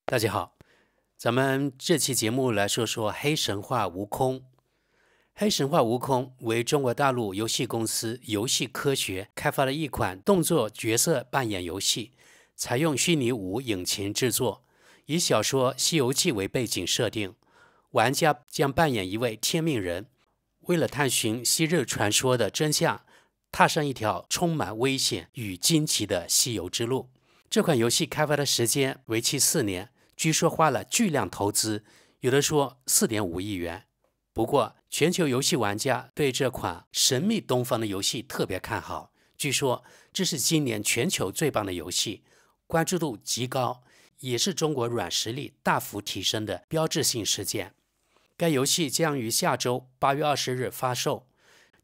大家好，咱们这期节目来说说黑神话：悟空。黑神话：悟空为中国大陆游戏公司游戏科学开发的一款动作角色扮演游戏，采用虚拟五引擎制作，以小说《西游记》为背景设定。玩家将扮演一位天命人，为了探寻昔日传说的真相，踏上一条充满危险与惊奇的西游之路。这款游戏开发的时间为期4年，据说花了巨量投资，有的说4.5亿元。不过，全球游戏玩家对这款神秘东方的游戏特别看好，据说这是今年全球最棒的游戏，关注度极高，也是中国软实力大幅提升的标志性事件。该游戏将于下周8月20日发售，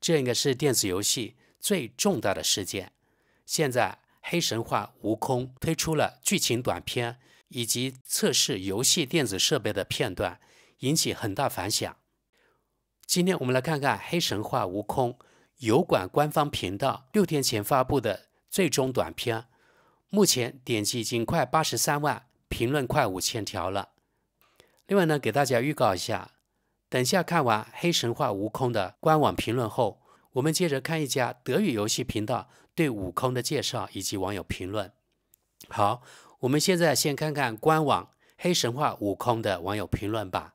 这应该是电子游戏最重大的事件。现在，黑神话：悟空推出了剧情短片以及测试游戏电子设备的片段，引起很大反响。今天我们来看看黑神话：悟空油管官方频道6天前发布的最终短片，目前点击已经快83万，评论快5000条了。另外呢，给大家预告一下，等下看完黑神话：悟空的官网评论后，我们接着看一家德语游戏频道对悟空的介绍以及网友评论。好，我们现在先看看官网黑神话：悟空的网友评论吧。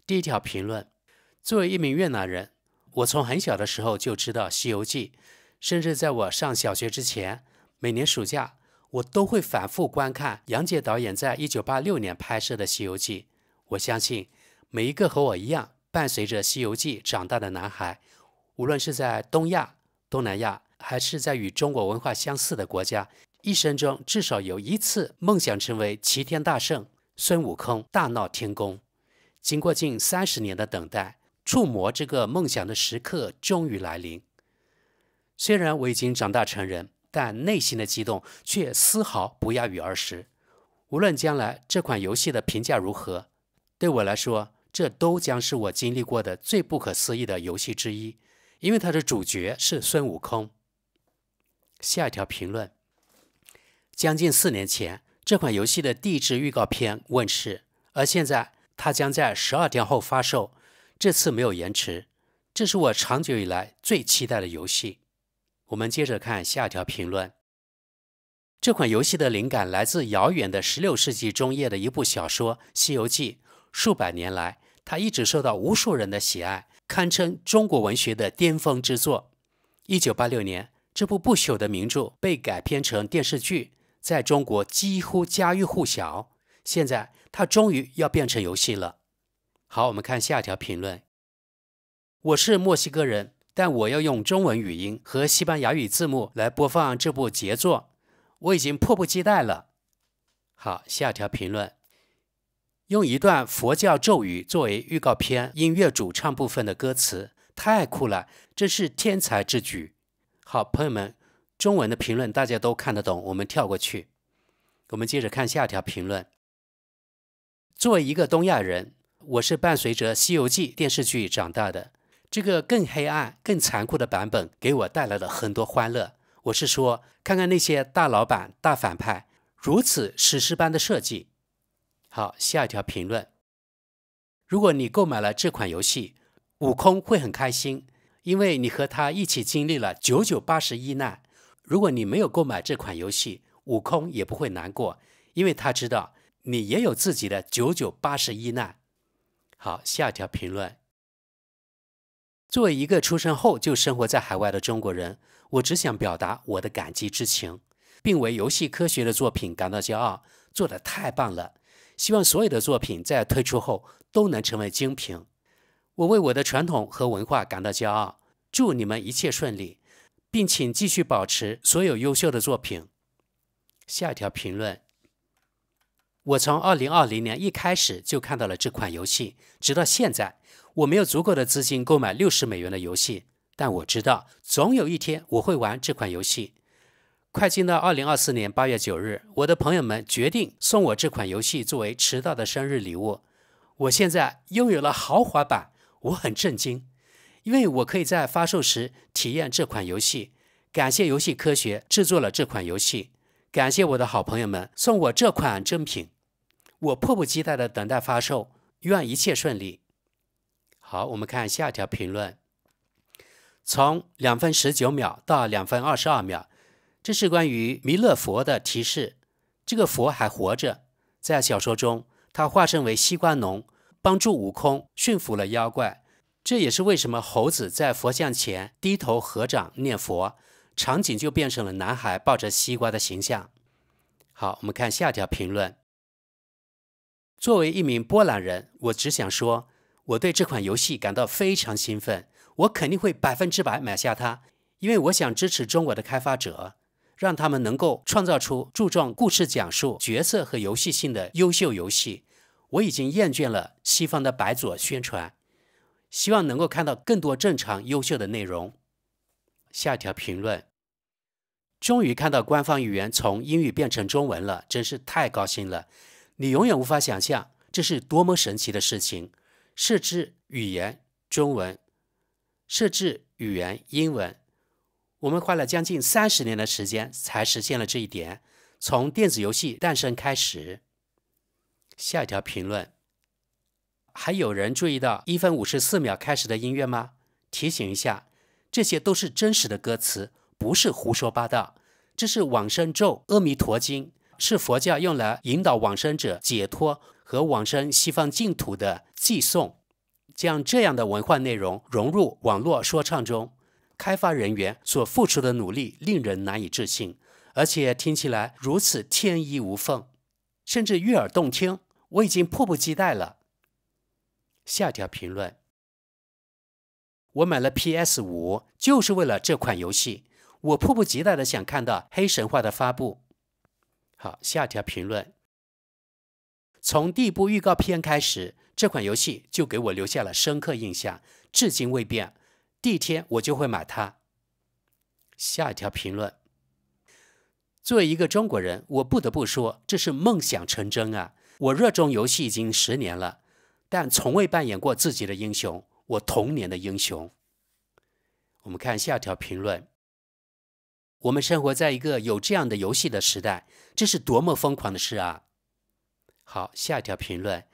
第一条评论：作为一名越南人，我从很小的时候就知道《西游记》，甚至在我上小学之前，每年暑假我都会反复观看杨洁导演在1986年拍摄的《西游记》。我相信每一个和我一样伴随着《西游记》长大的男孩，无论是在东亚、东南亚，还是在与中国文化相似的国家，一生中至少有一次梦想成为齐天大圣孙悟空，大闹天宫。经过近30年的等待，触摸这个梦想的时刻终于来临。虽然我已经长大成人，但内心的激动却丝毫不亚于儿时。无论将来这款游戏的评价如何，对我来说，这都将是我经历过的最不可思议的游戏之一，因为它的主角是孙悟空。下一条评论：将近4年前，这款游戏的第一支预告片问世，而现在它将在12天后发售，这次没有延迟，这是我长久以来最期待的游戏。我们接着看下一条评论：这款游戏的灵感来自遥远的16世纪中叶的一部小说《西游记》，数百年来，它一直受到无数人的喜爱，堪称中国文学的巅峰之作。1986年，这部不朽的名著被改编成电视剧，在中国几乎家喻户晓。现在，它终于要变成游戏了。好，我们看下一条评论：我是墨西哥人，但我要用中文语音和西班牙语字幕来播放这部杰作，我已经迫不及待了。好，下一条评论：用一段佛教咒语作为预告片音乐主唱部分的歌词，太酷了，这是天才之举。好，朋友们，中文的评论大家都看得懂，我们跳过去。我们接着看下一条评论：作为一个东亚人，我是伴随着《西游记》电视剧长大的，这个更黑暗、更残酷的版本给我带来了很多欢乐。我是说，看看那些大老板、大反派，如此史诗般的设计。好，下一条评论：如果你购买了这款游戏，悟空会很开心，因为你和他一起经历了998难。如果你没有购买这款游戏，悟空也不会难过，因为他知道你也有自己的998难。好，下一条评论：作为一个出生后就生活在海外的中国人，我只想表达我的感激之情，并为游戏科学的作品感到骄傲，做得太棒了。希望所有的作品在推出后都能成为精品。我为我的传统和文化感到骄傲，祝你们一切顺利，并请继续保持所有优秀的作品。下一条评论：我从2020年一开始就看到了这款游戏，直到现在，我没有足够的资金购买$60的游戏，但我知道总有一天我会玩这款游戏。快进到2024年8月9日，我的朋友们决定送我这款游戏作为迟到的生日礼物。我现在拥有了豪华版，我很震惊，因为我可以在发售时体验这款游戏。感谢游戏科学制作了这款游戏，感谢我的好朋友们送我这款珍品。我迫不及待地等待发售，愿一切顺利。好，我们看下一条评论。从2分19秒到2分22秒，这是关于弥勒佛的提示。这个佛还活着，在小说中，他化身为西瓜农，帮助悟空驯服了妖怪。这也是为什么猴子在佛像前低头合掌念佛，场景就变成了男孩抱着西瓜的形象。好，我们看下一条评论。作为一名波兰人，我只想说，我对这款游戏感到非常兴奋，我肯定会100%买下它，因为我想支持中国的开发者，让他们能够创造出注重故事讲述、角色和游戏性的优秀游戏。我已经厌倦了西方的白左宣传，希望能够看到更多正常优秀的内容。下一条评论。终于看到官方语言从英语变成中文了，真是太高兴了。你永远无法想象这是多么神奇的事情。设置语言中文，设置语言英文，我们花了将近30年的时间才实现了这一点，从电子游戏诞生开始。下一条评论。还有人注意到1分54秒开始的音乐吗？提醒一下，这些都是真实的歌词，不是胡说八道。这是往生咒《阿弥陀经》，是佛教用来引导往生者解脱和往生西方净土的寄颂。将这样的文化内容融入网络说唱中，开发人员所付出的努力令人难以置信，而且听起来如此天衣无缝，甚至悦耳动听，我已经迫不及待了。下一条评论。我买了 PS5 就是为了这款游戏，我迫不及待地想看到黑神话的发布。好，下一条评论。从第一部预告片开始，这款游戏就给我留下了深刻印象，至今未变。第一天我就会买它。下一条评论。作为一个中国人，我不得不说，这是梦想成真啊！我热衷游戏已经10年了，但从未扮演过自己的英雄，我童年的英雄。我们看下一条评论。我们生活在一个有这样的游戏的时代，这是多么疯狂的事啊！好，下一条评论。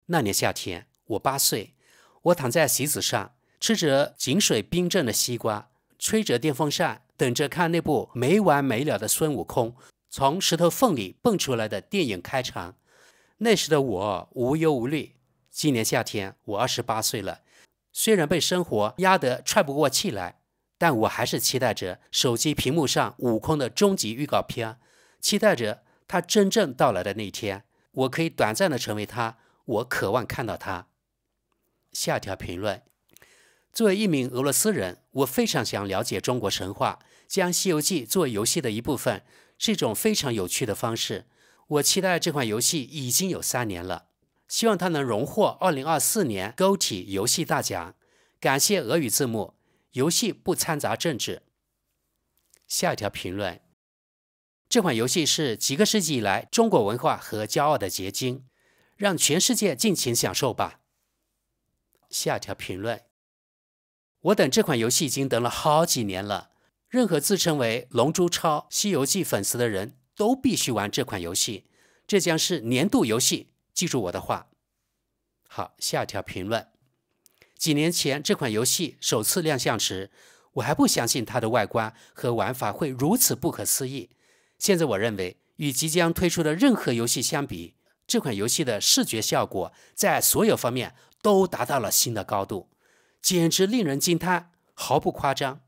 那年夏天，我8岁，我躺在席子上，吃着井水冰镇的西瓜，吹着电风扇，等着看那部没完没了的孙悟空从石头缝里蹦出来的电影开场。那时的我无忧无虑。今年夏天，我28岁了，虽然被生活压得喘不过气来，但我还是期待着手机屏幕上悟空的终极预告片，期待着他真正到来的那天，我可以短暂的成为他，我渴望看到他。下条评论。作为一名俄罗斯人，我非常想了解中国神话，将《西游记》作为游戏的一部分，是一种非常有趣的方式。我期待这款游戏已经有3年了，希望它能荣获2024年 GOTY 游戏大奖。感谢俄语字幕，游戏不掺杂政治。下一条评论。这款游戏是几个世纪以来中国文化和骄傲的结晶，让全世界尽情享受吧。下一条评论。我等这款游戏已经等了好几年了，任何自称为龙珠超、西游记粉丝的人都必须玩这款游戏，这将是年度游戏，记住我的话。好，下一条评论。几年前这款游戏首次亮相时，我还不相信它的外观和玩法会如此不可思议。现在我认为，与即将推出的任何游戏相比，这款游戏的视觉效果在所有方面都达到了新的高度，简直令人惊叹，毫不夸张。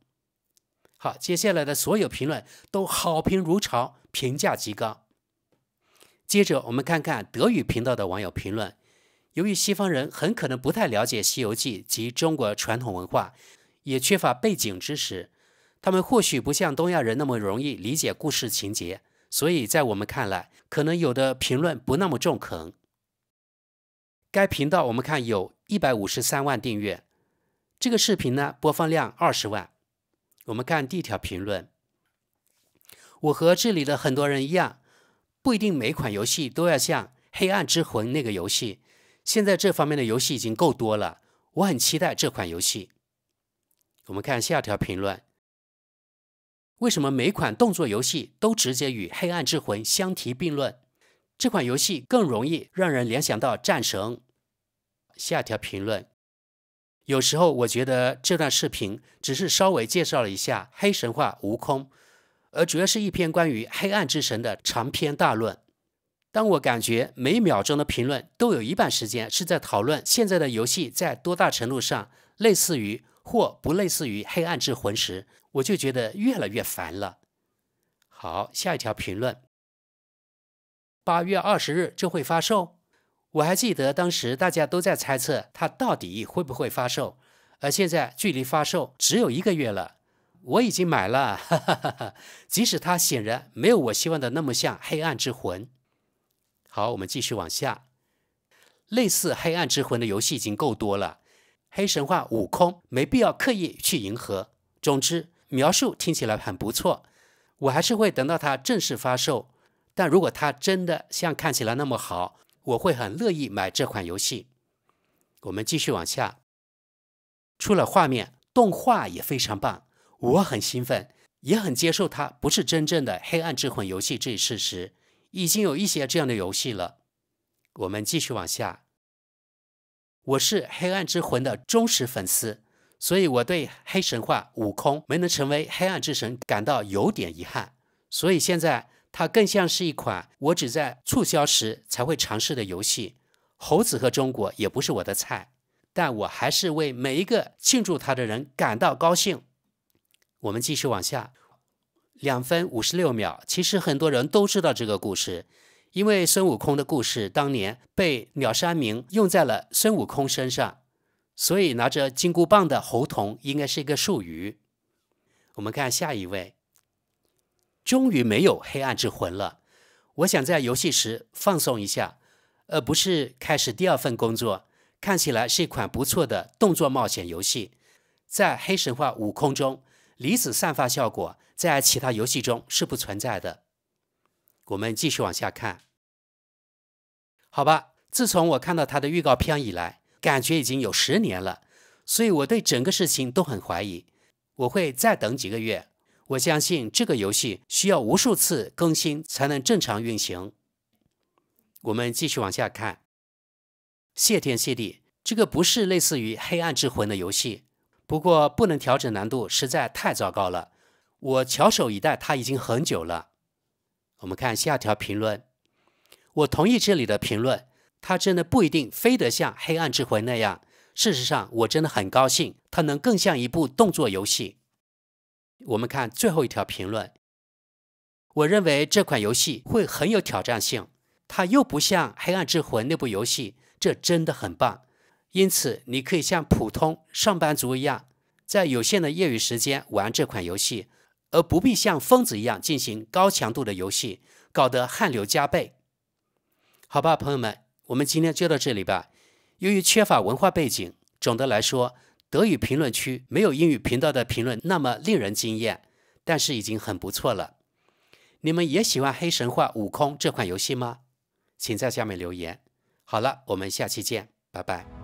好，接下来的所有评论都好评如潮，评价极高。接着我们看看德语频道的网友评论。由于西方人很可能不太了解《西游记》及中国传统文化，也缺乏背景知识，他们或许不像东亚人那么容易理解故事情节，所以在我们看来，可能有的评论不那么中肯。该频道我们看有153万订阅，这个视频呢播放量20万。我们看第一条评论。我和这里的很多人一样，不一定每款游戏都要像《黑暗之魂》那个游戏，现在这方面的游戏已经够多了，我很期待这款游戏。我们看下条评论。为什么每款动作游戏都直接与《黑暗之魂》相提并论？这款游戏更容易让人联想到战神。下一条评论，有时候我觉得这段视频只是稍微介绍了一下黑神话悟空，而主要是一篇关于黑暗之神的长篇大论。当我感觉每一秒钟的评论都有一半时间是在讨论现在的游戏在多大程度上类似于或不类似于黑暗之魂时，我就觉得越来越烦了。好，下一条评论，8月20日就会发售。我还记得当时大家都在猜测它到底会不会发售，而现在距离发售只有1个月了，我已经买了，哈哈哈哈，即使它显然没有我希望的那么像黑暗之魂。好，我们继续往下。类似黑暗之魂的游戏已经够多了，黑神话悟空没必要刻意去迎合。总之，描述听起来很不错，我还是会等到它正式发售。但如果它真的像看起来那么好，我会很乐意买这款游戏。我们继续往下。除了画面，动画也非常棒，我很兴奋，也很接受它不是真正的黑暗之魂游戏这一事实。已经有一些这样的游戏了。我们继续往下。我是黑暗之魂的忠实粉丝，所以我对黑神话悟空没能成为黑暗之神感到有点遗憾。所以现在它更像是一款我只在促销时才会尝试的游戏。猴子和中国也不是我的菜，但我还是为每一个庆祝它的人感到高兴。我们继续往下。2分56秒，其实很多人都知道这个故事，因为孙悟空的故事当年被鸟山明用在了孙悟空身上，所以拿着金箍棒的猴童应该是一个术语。我们看下一位。终于没有黑暗之魂了，我想在游戏时放松一下，而不是开始第2份工作。看起来是一款不错的动作冒险游戏，在黑神话悟空中，离子散发效果在其他游戏中是不存在的。我们继续往下看。好吧，自从我看到它的预告片以来，感觉已经有10年了，所以我对整个事情都很怀疑。我会再等几个月，我相信这个游戏需要无数次更新才能正常运行。我们继续往下看。谢天谢地，这个不是类似于黑暗之魂的游戏，不过不能调整难度实在太糟糕了，我翘首以待它已经很久了。我们看下条评论。我同意这里的评论，它真的不一定非得像黑暗之魂那样，事实上我真的很高兴它能更像一部动作游戏。我们看最后一条评论。我认为这款游戏会很有挑战性，它又不像黑暗之魂那部游戏，这真的很棒。因此你可以像普通上班族一样，在有限的业余时间玩这款游戏，而不必像疯子一样进行高强度的游戏，搞得汗流浃背。好吧，朋友们，我们今天就到这里吧。由于缺乏文化背景，总的来说，德语评论区没有英语频道的评论那么令人惊艳，但是已经很不错了。你们也喜欢黑神话悟空这款游戏吗？请在下面留言。好了，我们下期见，拜拜。